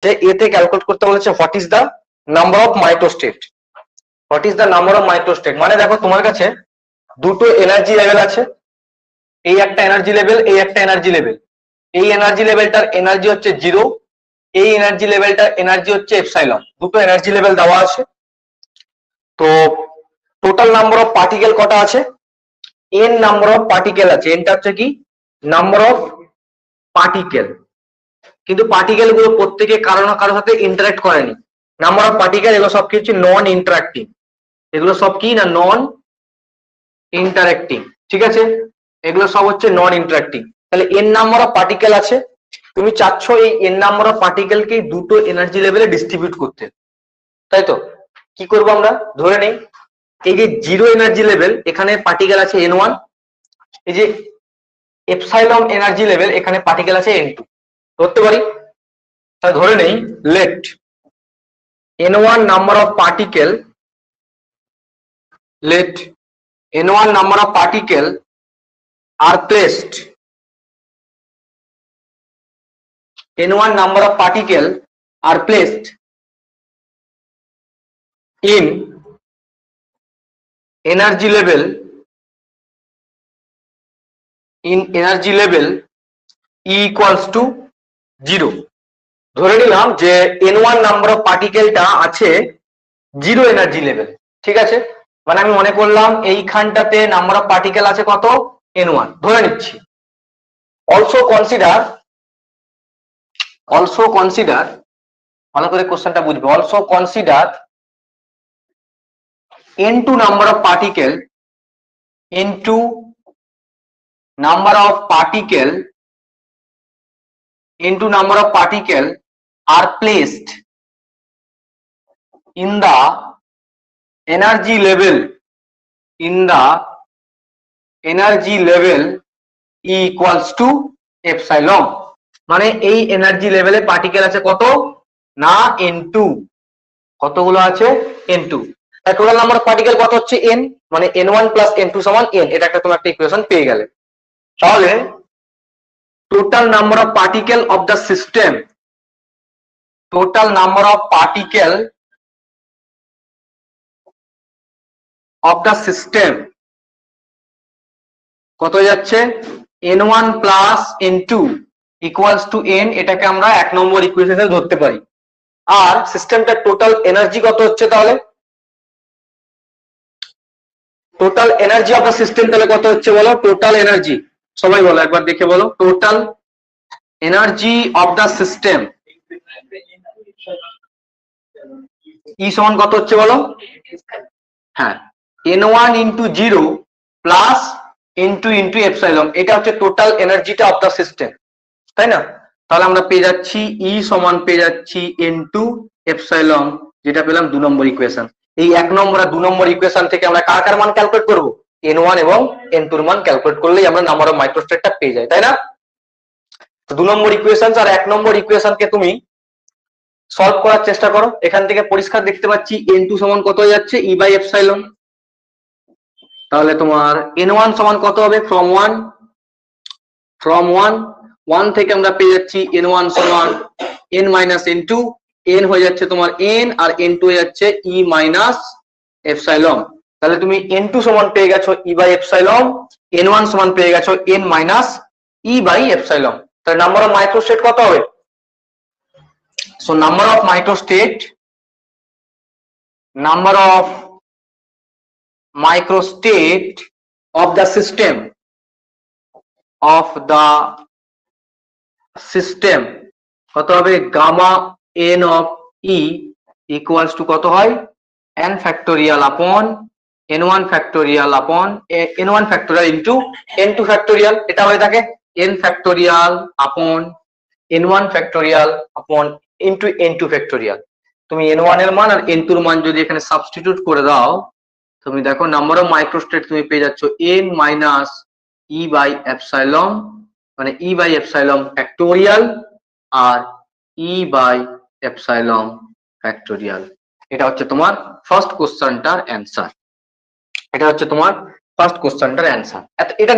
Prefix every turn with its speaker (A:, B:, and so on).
A: যে এতে ক্যালকুলেট করতে বলেছে what is the number of microstate. What is the number of microstate মানে দেখো তোমার কাছে দুটো এনার্জি লেভেল আছে, এই একটা এনার্জি লেভেল, এই একটা এনার্জি লেভেল। এই এনার্জি লেভেলটার এনার্জি হচ্ছে 0, এই এনার্জি লেভেলটার এনার্জি হচ্ছে এপসাইলন। দুটো এনার্জি লেভেল দেওয়া আছে। তো টোটাল নাম্বার অফ পার্টিকেল কটা আছে? n নাম্বার অফ পার্টিকেল আছে। এনটা হচ্ছে কি নাম্বার অফ পার্টিকেল, কিন্তু পার্টিকেল গুলো প্রত্যেকে কারো না কারোর সাথে ইন্টারঅ্যাক্ট করেনি। নাম্বার অফ পার্টিকেল এগুলো সব কিছু নন ইন্টারঅ্যাক্টিং, এগুলো সব কি না নন ইন্টারঅ্যাক্টিং, ঠিক আছে? এগুলো সব হচ্ছে নন ইন্টারঅ্যাক্টিং। তাহলে n নাম্বার অফ পার্টিকেল আছে, তুমি চাচ্ছ এই n নাম্বার অফ পার্টিকেলকে দুটো এনার্জি লেভেলে ডিস্ট্রিবিউট করতে, তাই তো? কি করব আমরা? ধরে নেই এই যে 0 এনার্জি লেভেল এখানে পার্টিকেল আছে n1, এই যে এপসাইলন এনার্জি লেভেল এখানে পার্টিকেল আছে n2 ধরতে পারি। তাহলে ধরে নেই let n1 number of particle, let n1 number of particle are placed, n1 number of particle are placed in energy level, in energy level E equals to 0। ধরে নিলাম যে n1 নাম্বার অফ পার্টিকেলটা আছে 0 energy level, ঠিক আছে? মানে আমি মনে করলাম এইখানটাতে নাম্বার অফ পার্টিকেল আছে কত? n1 ধরে নিচ্ছি। অলসো কনসিডার ভালো করে কোশ্চেনটা বুঝবে। Also consider n2 number of particle, n2 number of particle, into number of particle are placed in the energy level, in the energy level E equals to epsilon। মানে এই energy লেভেলে particle আছে কত না n2, কতগুলো আছে n2। তাই total number of particle কত হচ্ছে n, মানে n1 প্লাস n2 সমান n। এটা একটা তোমার একটা ইকুয়েশন পেয়ে গেলে। তাহলে total number of particle of the system, total number of particle of the system কত যাচ্ছে n1 plus n2 equals to n। এটাকে আমরা 1 নম্বর ইকুয়েশনে ধরতে পারি। আর সিস্টেমটার টোটাল এনার্জি কত হচ্ছে? তাহলে total energy of the system তাহলে কত হচ্ছে বলো? টোটাল এনার্জি সবাই বলো, একবার দেখে বলো। Total energy of the system ই সমান কত হচ্ছে বলো? হ্যাঁ, n1 into 0 plus n2 into epsilon, এটা হচ্ছে টোটাল এনার্জিটা অফ দ্য সিস্টেম, তাই না? তাহলে আমরা পেয়ে যাচ্ছি ই সমান পেয়ে যাচ্ছি n2 epsilon, যেটা পেলাম 2 নম্বর ইকুয়েশন। এই 1 নম্বর আর 2 নম্বর ইকুয়েশন থেকে আমরা কার কার মান ক্যালকুলেট করব? n1 এবং n2 এর মান ক্যালকুলেট করলেই আমরা নাম্বার অফ মাইক্রোস্টেটটা পেয়ে যাই, তাই না? তো 2 নম্বর ইকুয়েশন আর 1 নম্বর ইকুয়েশনকে তুমি সলভ করার চেষ্টা করো। এখান থেকে পরিষ্কার দেখতে পাচ্ছি n2 সমান কত হয়ে যাচ্ছে e বাই এপসাইলন। তাহলে তোমার n1 সমান কত হবে? ফ্রম 1 থেকে আমরা পেয়ে যাচ্ছি n1 সমান n মাইনাস n2, n হয়ে যাচ্ছে তোমার n আর n2 হয়ে যাচ্ছে e মাইনাস এপসাইলন। তাহলে তুমি n2 সমান পেয়ে গেছো e বাই এপসাইলন, n1 সমান পেয়ে গেছো n minus e by epsilon. তাহলে নাম্বার অফ মাইক্রোস্টেট কত হবে? So number of microstate of the system কত হবে? Gamma n of e equals to কত হয়? n factorial upon n1 factorial upon n1 factorial into n2 factorial, এটা হয়ে থাকে n factorial upon n1 factorial upon into n2 factorial। তুমি n1 এর মান আর n2 এর মান যদি এখানে সাবস্টিটিউট করে দাও, তুমি দেখো নাম্বার অফ মাইক্রোস্টেট তুমি পেয়ে যাচ্ছ n minus e by epsilon, মানে e বাই এপসাইলন ফ্যাক্টোরিয়াল আর e বাই এপসাইলন ফ্যাক্টোরিয়াল। এটা হচ্ছে তোমার ফার্স্ট কোশ্চেনটার অ্যান্সার। এটা হচ্ছে তোমার ফার্স্ট কোশ্চেনটার অ্যান্সার। এটা